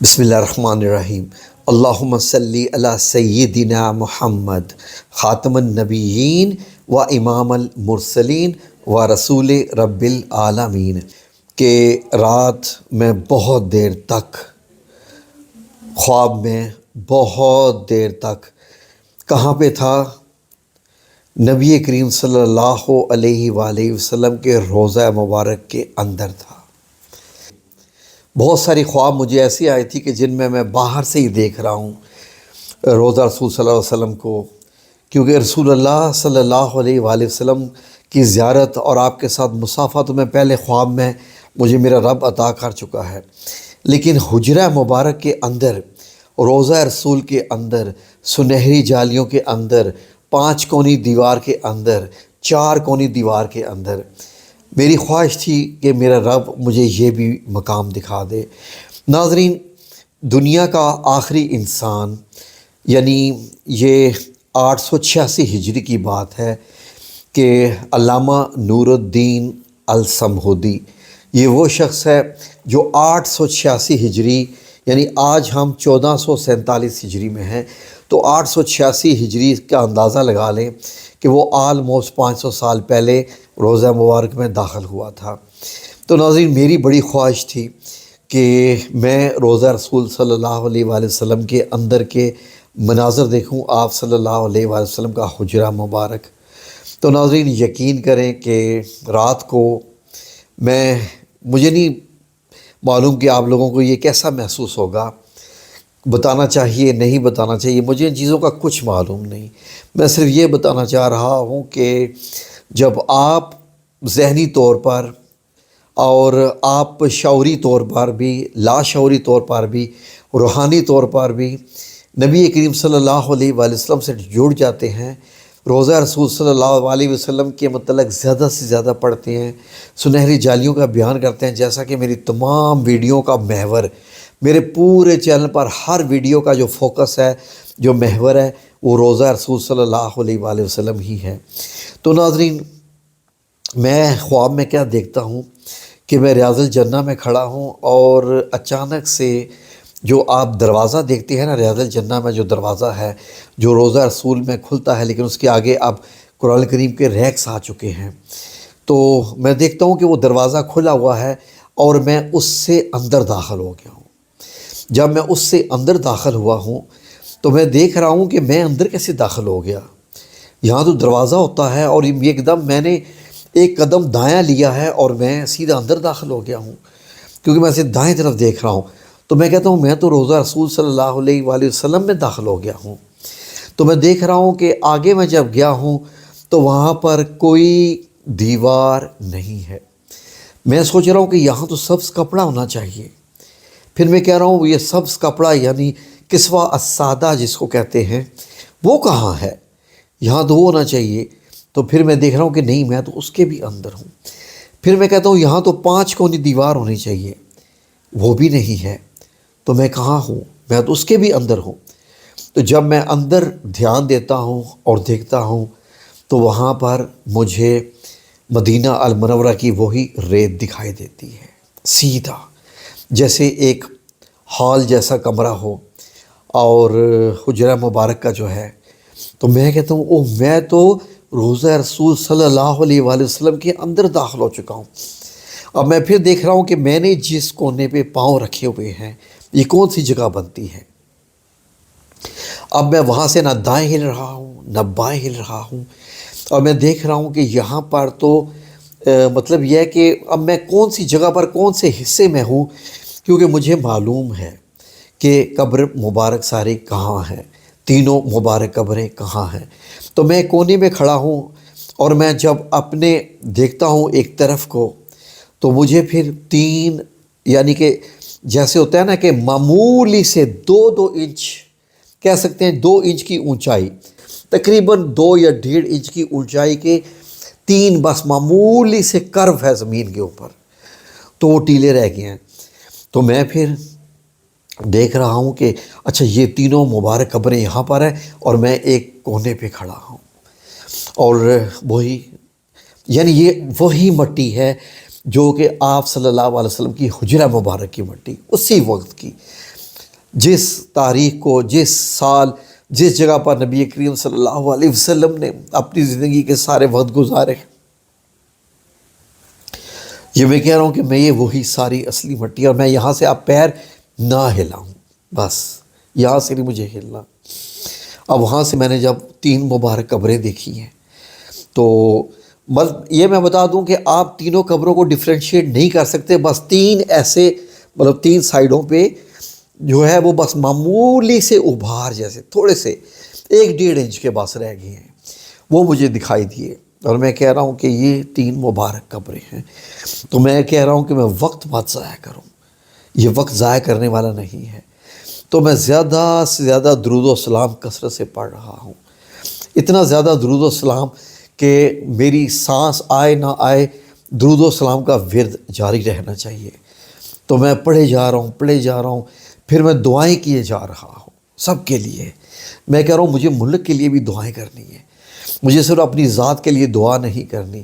بسم اللہ الرحمن الرحیم۔ اللہم صلی علی سیدنا محمد خاتم النبیین و امام المرسلین و رسول رب العالمین۔ کہ رات میں بہت دیر تک خواب میں بہت دیر تک کہاں پہ تھا؟ نبی کریم صلی اللہ علیہ وآلہ وسلم کے روضہ مبارک کے اندر تھا۔ بہت ساری خواب مجھے ایسی آئی تھی کہ جن میں باہر سے ہی دیکھ رہا ہوں روضہ رسول صلی اللہ علیہ وسلم کو، کیونکہ رسول اللہ صلی اللہ علیہ وآلہ وسلم کی زیارت اور آپ کے ساتھ مصافحہ تو میں پہلے خواب میں مجھے میرا رب عطا کر چکا ہے، لیکن حجرہ مبارک کے اندر، روضہ رسول کے اندر، سنہری جالیوں کے اندر، 5 کونی دیوار کے اندر، 4 کونی دیوار کے اندر میری خواہش تھی کہ میرا رب مجھے یہ بھی مقام دکھا دے۔ ناظرین، دنیا کا آخری انسان، یعنی یہ 886 ہجری کی بات ہے کہ علامہ نور الدین الصمودی، یہ وہ شخص ہے جو 886 ہجری، یعنی آج ہم 1447 ہجری میں ہیں، تو 886 ہجری کا اندازہ لگا لیں کہ وہ آلموسٹ 500 سال پہلے روضہ مبارک میں داخل ہوا تھا۔ تو ناظرین، میری بڑی خواہش تھی کہ میں روضہ رسول صلی اللہ علیہ وآلہ وسلم کے اندر کے مناظر دیکھوں، آپ صلی اللہ علیہ وآلہ وسلم کا حجرہ مبارک۔ تو ناظرین، یقین کریں کہ رات کو مجھے نہیں معلوم کہ آپ لوگوں کو یہ کیسا محسوس ہوگا، بتانا چاہیے نہیں بتانا چاہیے، مجھے ان چیزوں کا کچھ معلوم نہیں۔ میں صرف یہ بتانا چاہ رہا ہوں کہ جب آپ ذہنی طور پر اور آپ شعوری طور پر بھی، لاشعوری طور پر بھی، روحانی طور پر بھی نبی کریم صلی اللہ علیہ وآلہ وسلم سے جڑ جاتے ہیں، روضہ رسول صلی اللہ علیہ وسلم کے متعلق زیادہ سے زیادہ پڑھتے ہیں، سنہری جالیوں کا بیان کرتے ہیں، جیسا کہ میری تمام ویڈیو کا محور، میرے پورے چینل پر ہر ویڈیو کا جو فوکس ہے، جو محور ہے، وہ روضہ رسول صلی اللہ علیہ وآلہ وسلم ہی ہے۔ تو ناظرین، میں خواب میں کیا دیکھتا ہوں کہ میں ریاض الجنہ میں کھڑا ہوں، اور اچانک سے جو آپ دروازہ دیکھتے ہیں نا، ریاض الجنہ میں جو دروازہ ہے جو روضہ رسول میں کھلتا ہے، لیکن اس کے آگے اب قرآن کریم کے ریکس آ چکے ہیں، تو میں دیکھتا ہوں کہ وہ دروازہ کھلا ہوا ہے اور میں اس سے اندر داخل ہو گیا ہوں۔ جب میں اس سے اندر داخل ہوا ہوں تو میں دیکھ رہا ہوں کہ میں اندر کیسے داخل ہو گیا۔ یہاں تو دروازہ ہوتا ہے اور ایک دم میں نے ایک قدم دایاں لیا ہے اور میں سیدھا اندر داخل ہو گیا ہوں، کیونکہ میں صرف دائیں طرف دیکھ رہا ہوں۔ تو میں کہتا ہوں میں تو روضہ رسول صلی اللہ علیہ وآلہ وسلم میں داخل ہو گیا ہوں۔ تو میں دیکھ رہا ہوں کہ آگے میں جب گیا ہوں تو وہاں پر کوئی دیوار نہیں ہے۔ میں سوچ رہا ہوں کہ یہاں تو سبز کپڑا ہونا چاہیے۔ پھر میں کہہ رہا ہوں یہ سبز کپڑا، یعنی کسوہ السادہ جس کو کہتے ہیں، وہ کہاں ہے؟ یہاں تو وہ ہونا چاہیے۔ تو پھر میں دیکھ رہا ہوں کہ نہیں، میں تو اس کے بھی اندر ہوں۔ پھر میں کہتا ہوں یہاں تو 5 کونی دیوار ہونی چاہیے، وہ بھی نہیں ہے۔ تو میں کہاں ہوں؟ میں تو اس کے بھی اندر ہوں۔ تو جب میں اندر دھیان دیتا ہوں اور دیکھتا ہوں تو وہاں پر مجھے مدینہ المنورہ کی وہی ریت دکھائی دیتی ہے، سیدھا جیسے ایک ہال جیسا کمرہ ہو، اور حجرہ مبارک کا جو ہے۔ تو میں کہتا ہوں میں تو روضہ رسول صلی اللہ علیہ وآلہ وسلم کے اندر داخل ہو چکا ہوں۔ اب میں پھر دیکھ رہا ہوں کہ میں نے جس کونے پہ پاؤں رکھے ہوئے ہیں، یہ کون سی جگہ بنتی ہے؟ اب میں وہاں سے نہ دائیں ہل رہا ہوں نہ بائیں ہل رہا ہوں، اور میں دیکھ رہا ہوں کہ یہاں پر تو مطلب یہ ہے کہ اب میں کون سی جگہ پر، کون سے حصے میں ہوں، کیونکہ مجھے معلوم ہے کہ قبر مبارک ساری کہاں ہیں، تینوں مبارک قبریں کہاں ہیں۔ تو میں کونے میں کھڑا ہوں، اور میں جب اپنے دیکھتا ہوں ایک طرف کو، تو مجھے پھر 3، یعنی کہ جیسے ہوتا ہے نا کہ معمولی سے 2 انچ کہہ سکتے ہیں، 2 انچ کی اونچائی، تقریباً 2 یا 1.5 انچ کی اونچائی کے 3 بس معمولی سے کرو ہے زمین کے اوپر، تو وہ ٹیلے رہ گئے ہیں۔ تو میں پھر دیکھ رہا ہوں کہ اچھا یہ تینوں مبارک قبریں یہاں پر ہیں، اور میں ایک کونے پہ کھڑا ہوں، اور وہی، یعنی یہ وہی مٹی ہے جو کہ آپ صلی اللہ علیہ وسلم کی حجرہ مبارک کی مٹی، اسی وقت کی۔ جس تاریخ کو، جس سال، جس جگہ پر نبی کریم صلی اللہ علیہ وسلم نے اپنی زندگی کے سارے وقت گزارے، یہ میں کہہ رہا ہوں کہ میں یہ وہی ساری اصلی مٹی، اور میں یہاں سے اب پیر نہ ہلاؤں، بس یہاں سے نہیں مجھے ہلنا۔ اب وہاں سے میں نے جب 3 مبارک قبریں دیکھی ہیں، تو بس یہ میں بتا دوں کہ آپ تینوں قبروں کو ڈفرینشیٹ نہیں کر سکتے، بس 3 ایسے، مطلب 3 سائیڈوں پہ جو ہے وہ بس معمولی سے ابھار جیسے تھوڑے سے 1-1.5 انچ کے بس رہ گئے ہیں، وہ مجھے دکھائی دیے، اور میں کہہ رہا ہوں کہ یہ 3 مبارک قبریں ہیں۔ تو میں کہہ رہا ہوں کہ میں وقت مت ضائع کروں، یہ وقت ضائع کرنے والا نہیں ہے، تو میں زیادہ سے زیادہ درود و سلام کثرت سے پڑھ رہا ہوں، اتنا زیادہ درود و سلام کہ میری سانس آئے نہ آئے درود و سلام کا ورد جاری رہنا چاہیے۔ تو میں پڑھے جا رہا ہوں، پھر میں دعائیں کیے جا رہا ہوں سب کے لیے۔ میں کہہ رہا ہوں مجھے ملک کے لیے بھی دعائیں کرنی ہے، مجھے صرف اپنی ذات کے لیے دعا نہیں کرنی،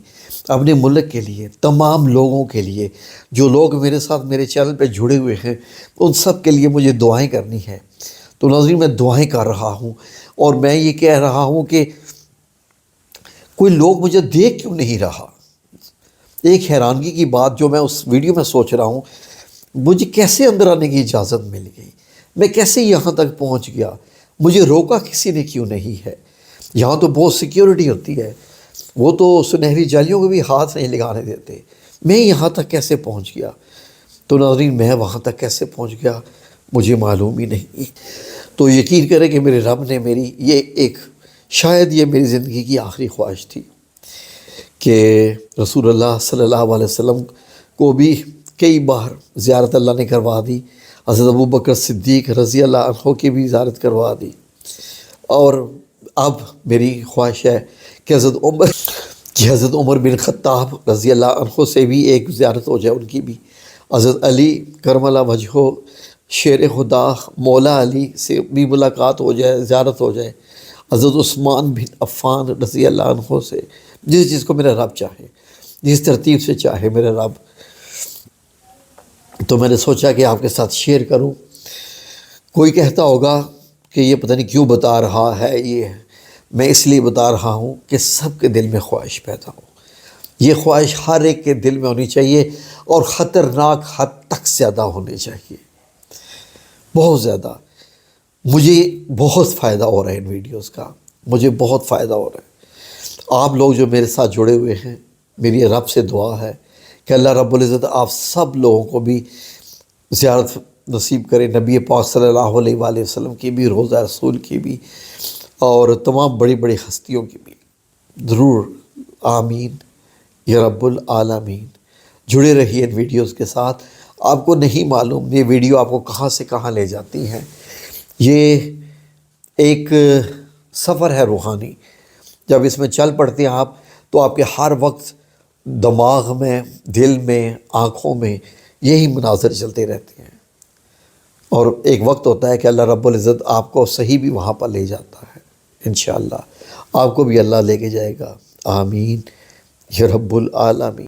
اپنے ملک کے لیے، تمام لوگوں کے لیے، جو لوگ میرے ساتھ میرے چینل پہ جڑے ہوئے ہیں ان سب کے لیے مجھے دعائیں کرنی ہے۔ تو ناظرین میں دعائیں کر رہا ہوں، اور میں یہ کہہ رہا ہوں کہ کوئی لوگ مجھے دیکھ کیوں نہیں رہا۔ ایک حیرانگی کی بات جو میں اس ویڈیو میں سوچ رہا ہوں، مجھے کیسے اندر آنے کی اجازت مل گئی، میں کیسے یہاں تک پہنچ گیا، مجھے روکا کسی نے کیوں نہیں ہے۔ یہاں تو بہت سیکیورٹی ہوتی ہے، وہ تو سنہری جالیوں کو بھی ہاتھ نہیں لگانے دیتے، میں یہاں تک کیسے پہنچ گیا؟ تو ناظرین میں وہاں تک کیسے پہنچ گیا مجھے معلوم ہی نہیں۔ تو یقین کریں کہ میرے رب نے میری شاید یہ میری زندگی کی آخری خواہش تھی کہ رسول اللہ صلی اللہ علیہ وسلم کو بھی کئی بار زیارت اللہ نے کروا دی، حضرت ابوبکر صدیق رضی اللہ عنہ کی بھی زیارت کروا دی، اور اب میری خواہش ہے کہ حضرت عمر بن خطاب رضی اللہ عنہ سے بھی ایک زیارت ہو جائے، ان کی بھی، حضرت علی کرم اللہ وجہہ شیر خدا مولا علی سے بھی ملاقات ہو جائے، زیارت ہو جائے، حضرت عثمان بن عفان رضی اللہ عنہ سے، جس چیز کو میرا رب چاہے، جس ترتیب سے چاہے میرا رب۔ تو میں نے سوچا کہ آپ کے ساتھ شیئر کروں۔ کوئی کہتا ہوگا کہ یہ پتہ نہیں کیوں بتا رہا ہے، یہ میں اس لیے بتا رہا ہوں کہ سب کے دل میں خواہش پیدا ہو، یہ خواہش ہر ایک کے دل میں ہونی چاہیے، اور خطرناک حد تک زیادہ ہونے چاہیے، بہت زیادہ۔ مجھے بہت فائدہ ہو رہا ہے ان ویڈیوز کا، مجھے بہت فائدہ ہو رہا ہے۔ آپ لوگ جو میرے ساتھ جڑے ہوئے ہیں، میری رب سے دعا ہے کہ اللہ رب العزت آپ سب لوگوں کو بھی زیارت نصیب کرے، نبی پاک صلی اللہ علیہ وآلہ وسلم کی بھی، روضہ رسول کی بھی، اور تمام بڑی بڑی ہستیوں کی بھی، ضرور آمین یا رب العالمین۔ جڑے رہیے ان ویڈیوز کے ساتھ۔ آپ کو نہیں معلوم یہ ویڈیو آپ کو کہاں سے کہاں لے جاتی ہیں، یہ ایک سفر ہے روحانی۔ جب اس میں چل پڑتے ہیں آپ، تو آپ کے ہر وقت دماغ میں، دل میں، آنکھوں میں یہی مناظر چلتے رہتے ہیں، اور ایک وقت ہوتا ہے کہ اللہ رب العزت آپ کو صحیح بھی وہاں پر لے جاتا ہے، انشاءاللہ آپ کو بھی اللہ لے کے جائے گا، آمین یا رب العالمین۔